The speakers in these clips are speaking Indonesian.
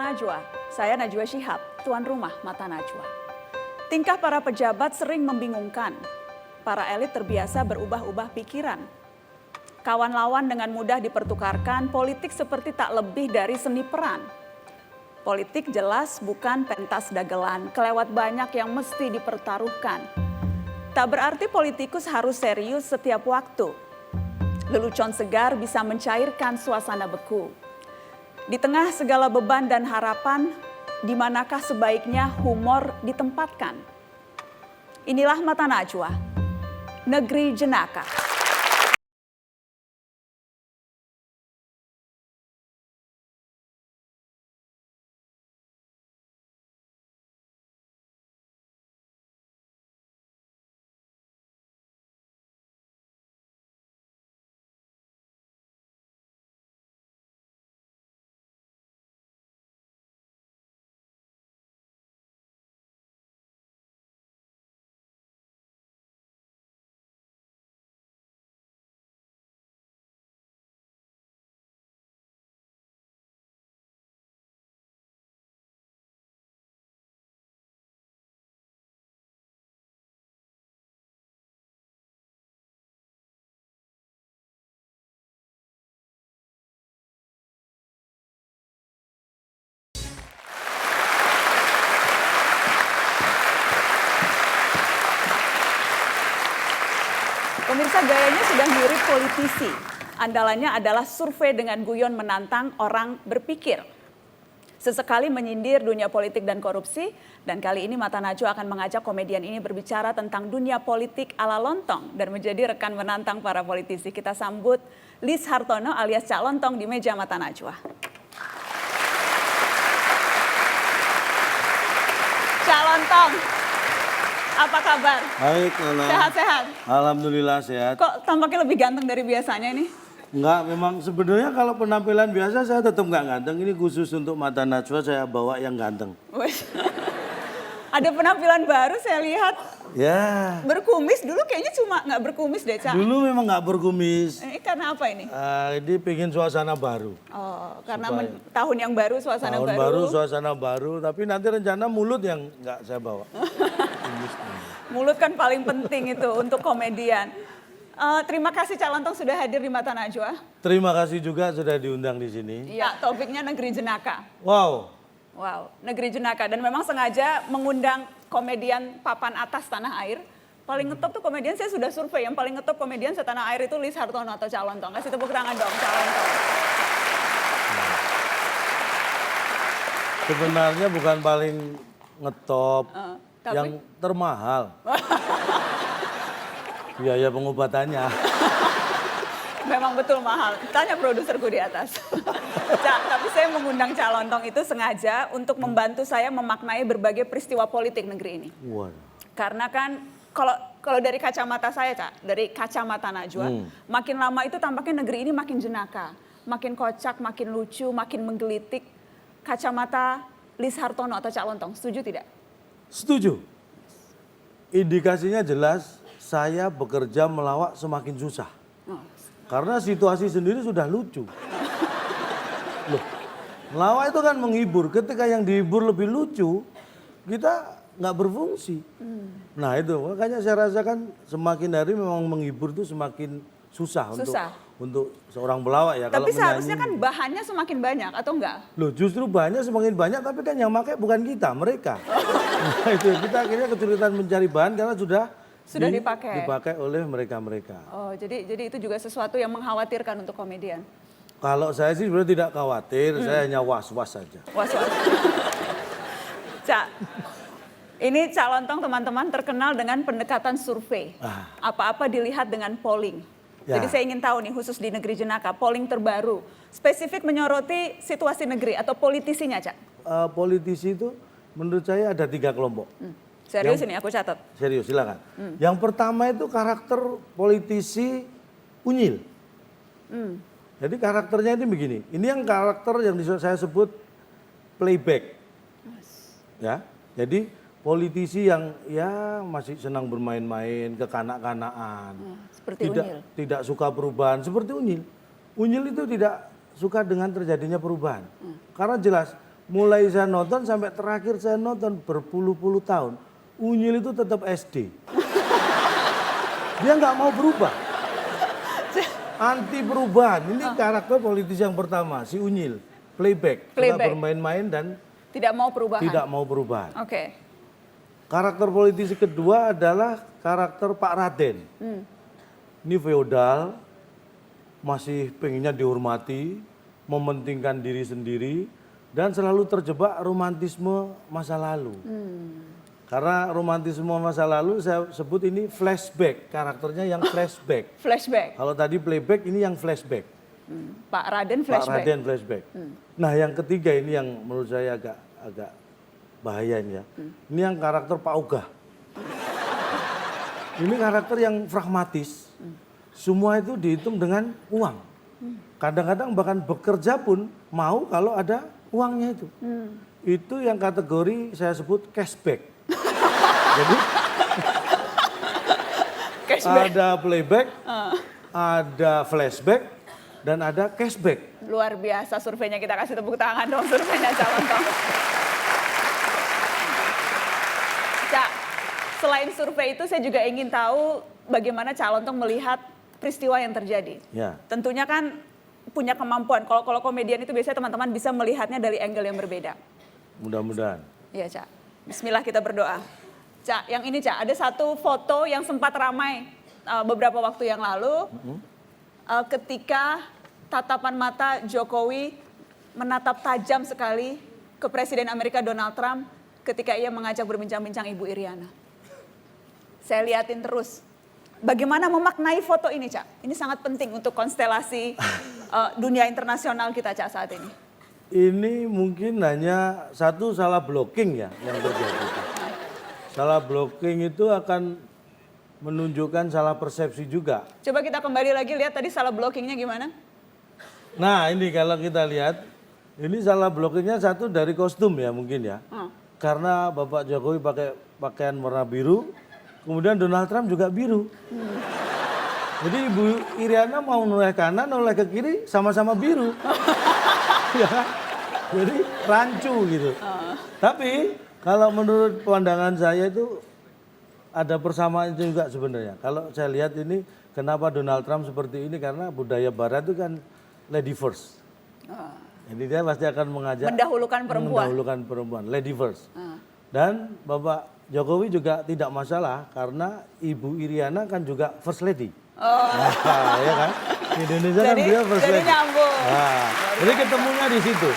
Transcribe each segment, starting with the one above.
Najwa, saya Najwa Shihab, tuan rumah Mata Najwa. Tingkah para pejabat sering membingungkan. Para elit terbiasa berubah-ubah pikiran. Kawan lawan dengan mudah dipertukarkan, politik seperti tak lebih dari seni peran. Politik jelas bukan pentas dagelan, kelewat banyak yang mesti dipertaruhkan. Tak berarti politikus harus serius setiap waktu. Lelucon segar bisa mencairkan suasana beku. Di tengah segala beban dan harapan, di manakah sebaiknya humor ditempatkan? Inilah Mata Najwa, Negeri Jenaka. Pemirsa, gayanya sudah mirip politisi. Andalannya adalah survei dengan guyon menantang orang berpikir. Sesekali menyindir dunia politik dan korupsi, dan kali ini Mata Najwa akan mengajak komedian ini berbicara tentang dunia politik ala lontong dan menjadi rekan menantang para politisi. Kita sambut Liz Hartono alias Cak Lontong di meja Mata Najwa. Cak Lontong, apa kabar? Baik, Nana. Sehat-sehat? Alhamdulillah sehat. Kok tampaknya lebih ganteng dari biasanya ini? Enggak, memang sebenarnya kalau penampilan biasa saya tetap enggak ganteng. Ini khusus untuk Mata Najwa saya bawa yang ganteng. Wih. Ada penampilan baru saya lihat. Ya. Berkumis, dulu kayaknya cuma nggak berkumis deh, Cak. Dulu memang enggak berkumis. Ini karena apa ini? Ini pengen suasana baru. Oh, karena tahun yang baru, suasana Tahun baru. baru, suasana baru. Tapi nanti rencana mulut yang enggak saya bawa. Mulut kan paling penting itu untuk komedian. Terima kasih Cak Lontong sudah hadir di Mata Najwa. Terima kasih juga sudah diundang di sini. Iya, topiknya Negeri Jenaka. Wow. Wow, Negeri Jenaka. Dan memang sengaja mengundang komedian papan atas tanah air. Paling ngetop tuh komedian, saya sudah survei. Yang paling ngetop komedian setanah air itu Liz Hartono atau Cak Lontong. Kasih tepuk tangan dong, Cak Lontong. Sebenarnya bukan paling ngetop, tapi... yang termahal. Biaya pengobatannya. Memang betul mahal. Tanya produserku di atas. Cak, tapi saya mengundang Cak Lontong itu sengaja untuk membantu saya memaknai berbagai peristiwa politik negeri ini. Waduh. Karena kan kalau dari kacamata saya, Cak, dari kacamata Najwa, makin lama itu tampaknya negeri ini makin jenaka, makin kocak, makin lucu, makin menggelitik. Kacamata Liz Hartono atau Cak Lontong, setuju tidak? Setuju. Indikasinya jelas, saya bekerja melawak semakin susah. Karena situasi sendiri sudah lucu. Loh, melawak itu kan menghibur. Ketika yang dihibur lebih lucu, kita nggak berfungsi. Nah itu, makanya saya rasakan semakin hari memang menghibur itu semakin susah. Untuk seorang pelawak ya. Tapi seharusnya kan bahannya semakin banyak atau enggak? Loh justru bahannya semakin banyak tapi kan yang pakai bukan kita, mereka. Nah itu kita akhirnya kesulitan mencari bahan karena sudah dipakai oleh mereka-mereka. Oh, jadi itu juga sesuatu yang mengkhawatirkan untuk komedian. Kalau saya sih sebenarnya tidak khawatir, saya hanya was-was saja. Was-was. Cak, ini Cak Lontong teman-teman terkenal dengan pendekatan survei. Apa-apa dilihat dengan polling. Ya. Jadi saya ingin tahu nih khusus di Negeri Jenaka, polling terbaru. Spesifik menyoroti situasi negeri atau politisinya, Cak? Politisi itu menurut saya ada 3 kelompok. Serius ini aku catat. Serius, silakan. Yang pertama itu karakter politisi unyil. Jadi karakternya ini begini. Ini yang karakter yang saya sebut playback. Ya, jadi politisi yang ya masih senang bermain-main, kekanak-kanakan. Seperti unyil. Tidak suka perubahan, seperti unyil. Unyil itu tidak suka dengan terjadinya perubahan. Karena jelas mulai saya nonton sampai terakhir saya nonton berpuluh-puluh tahun, Unyil itu tetap SD. Dia nggak mau berubah. Anti perubahan. Ini karakter politis yang pertama, si Unyil. Playback. Suka bermain-main dan tidak mau perubahan. tidak mau perubahan. Oke. Karakter politisi kedua adalah karakter Pak Raden. Ini feodal, masih pengennya dihormati, mementingkan diri sendiri, dan selalu terjebak romantisme masa lalu. Karena romantisme masa lalu saya sebut ini flashback, karakternya yang flashback. Flashback. Kalau tadi playback, ini yang flashback. Pak Raden Pak flashback. Raden flashback. Nah yang ketiga ini yang menurut saya agak bahaya ini ya. Ini yang karakter Pak Ogah. Ini karakter yang pragmatis. Semua itu dihitung dengan uang. Kadang-kadang bahkan bekerja pun mau kalau ada uangnya itu. Itu yang kategori saya sebut cashback. Jadi Cashback. ada playback, ada flashback, dan ada cashback. Luar biasa surveinya, kita kasih tepuk tangan dong surveinya calon Tong. Cak, selain survei itu saya juga ingin tahu bagaimana calon Tong melihat peristiwa yang terjadi. Ya. Tentunya kan punya kemampuan, kalau komedian itu biasanya teman-teman bisa melihatnya dari angle yang berbeda. Mudah-mudahan. Iya Cak, bismillah kita berdoa. Cak, yang ini Cak, ada satu foto yang sempat ramai beberapa waktu yang lalu. Ketika tatapan mata Jokowi menatap tajam sekali ke Presiden Amerika Donald Trump ketika ia mengajak berbincang-bincang Ibu Iriana. Saya liatin terus. Bagaimana memaknai foto ini, Cak? Ini sangat penting untuk konstelasi dunia internasional kita, Cak, saat ini. Ini mungkin hanya satu salah blocking ya yang terjadi. Salah blocking itu akan menunjukkan salah persepsi juga. Coba kita kembali lagi lihat tadi salah blockingnya gimana? Nah ini kalau kita lihat, ini salah blockingnya satu dari kostum ya mungkin ya. Karena Bapak Jokowi pakai pakaian warna biru, kemudian Donald Trump juga biru. Jadi Ibu Iriana mau noleh kanan, noleh ke kiri, sama-sama biru. Ya, jadi rancu gitu. Tapi kalau menurut pandangan saya itu ada persamaan juga sebenarnya. Kalau saya lihat ini kenapa Donald Trump seperti ini karena budaya Barat itu kan lady first. Jadi dia pasti akan mengajak mendahulukan perempuan, lady first. Dan Bapak Jokowi juga tidak masalah karena Ibu Iriana kan juga first lady. Nah, ya kan? Di Indonesia kan dia first lady. Jadi nyambung. Nah, jadi ketemunya di situ.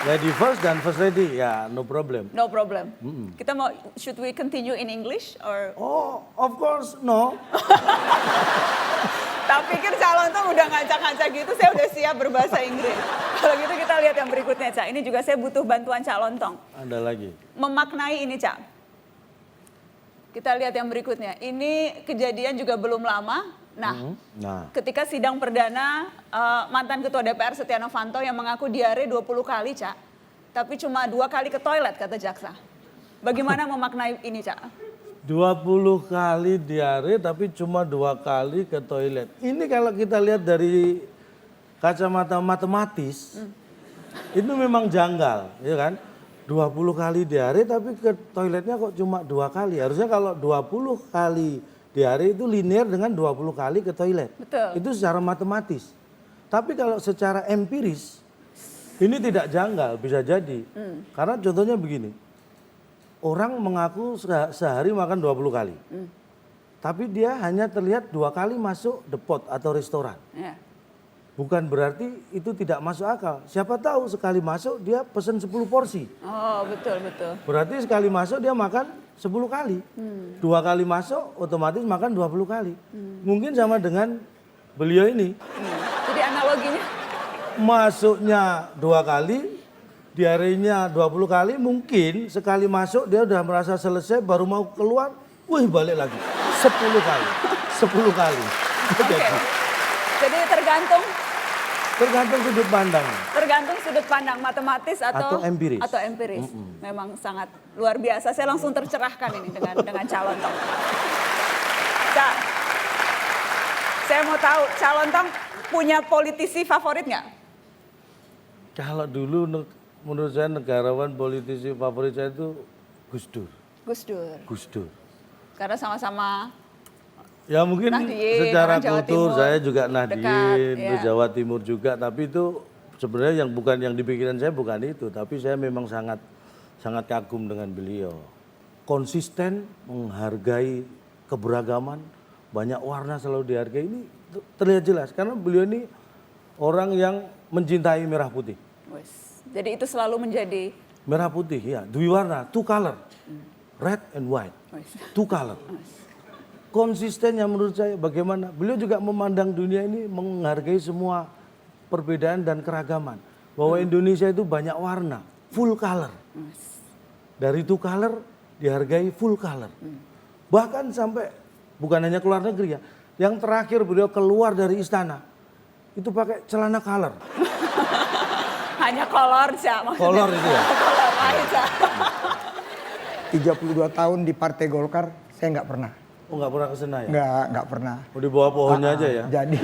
Lady first dan first lady, ya no problem. No problem. Kita mau, should we continue in English or? Oh, of course no. Tak pikir calon tuh udah ngajak-ngajak gitu, saya udah siap berbahasa Inggris. Kalau gitu kita lihat yang berikutnya, Cak. Ini juga saya butuh bantuan calon Tong. Ada lagi. Memaknai ini, Cak. Kita lihat yang berikutnya. Ini kejadian juga belum lama. Nah, ketika sidang perdana mantan Ketua DPR Setia Novanto yang mengaku diare 20 kali, Cak. Tapi cuma 2 kali ke toilet, kata jaksa. Bagaimana memaknai ini, Cak? 20 kali diare tapi cuma 2 kali ke toilet. Ini kalau kita lihat dari kacamata matematis, itu memang janggal, ya kan? 20 kali diare tapi ke toiletnya kok cuma 2 kali. Harusnya kalau 20 kali diare itu linear dengan 20 kali ke toilet. Betul. Itu secara matematis. Tapi kalau secara empiris, ini tidak janggal, bisa jadi. Karena contohnya begini, orang mengaku sehari makan 20 kali. Tapi dia hanya terlihat 2 kali masuk depot atau restoran. Ya. Bukan berarti itu tidak masuk akal. Siapa tahu sekali masuk dia pesen 10 porsi. Oh, betul, betul. Berarti sekali masuk dia makan 10 kali. 2 kali masuk otomatis makan 20 kali. Mungkin sama dengan beliau ini. Jadi analoginya? Masuknya 2 kali, diarenya 20 kali, mungkin sekali masuk dia udah merasa selesai baru mau keluar, wih balik lagi. 10 kali. 10 kali. Oke. Jadi tergantung sudut pandang. Tergantung sudut pandang matematis Atau empiris. Atau empiris. Memang sangat luar biasa. Saya langsung tercerahkan ini dengan calon Tong. Cak, saya mau tahu calon Tong punya politisi favorit nggak? Kalau dulu menurut saya negarawan politisi favorit saya itu Gus Dur. Gus Dur. Gus Dur. Karena sama-sama Ya mungkin Nahdien, secara orang Jawa kultur Timur, saya juga dekat, Nahdien, ya. terus Jawa Timur juga, tapi itu sebenarnya yang bukan yang di pikiran saya bukan itu, tapi saya memang sangat kagum dengan beliau. Konsisten menghargai keberagaman, banyak warna selalu dihargai, ini terlihat jelas karena beliau ini orang yang mencintai merah putih. Wes. Jadi itu selalu menjadi Merah putih ya, dua warna, two color. Red and white, Wes. two color. Konsistennya menurut saya bagaimana beliau juga memandang dunia ini menghargai semua perbedaan dan keragaman. Bahwa Indonesia itu banyak warna, full color. Dari two color dihargai full color. Bahkan sampai bukan hanya keluar negeri ya, yang terakhir beliau keluar dari istana itu pakai celana color. hanya kolor saja maksudnya. Kolor itu ya. Kolor lain saja. 32 tahun di Partai Golkar saya nggak pernah. Oh nggak pernah ke sana ya? Nggak pernah. Oh di bawah pohonnya aja ya? Jadi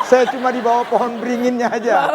saya cuma di bawah pohon beringinnya aja.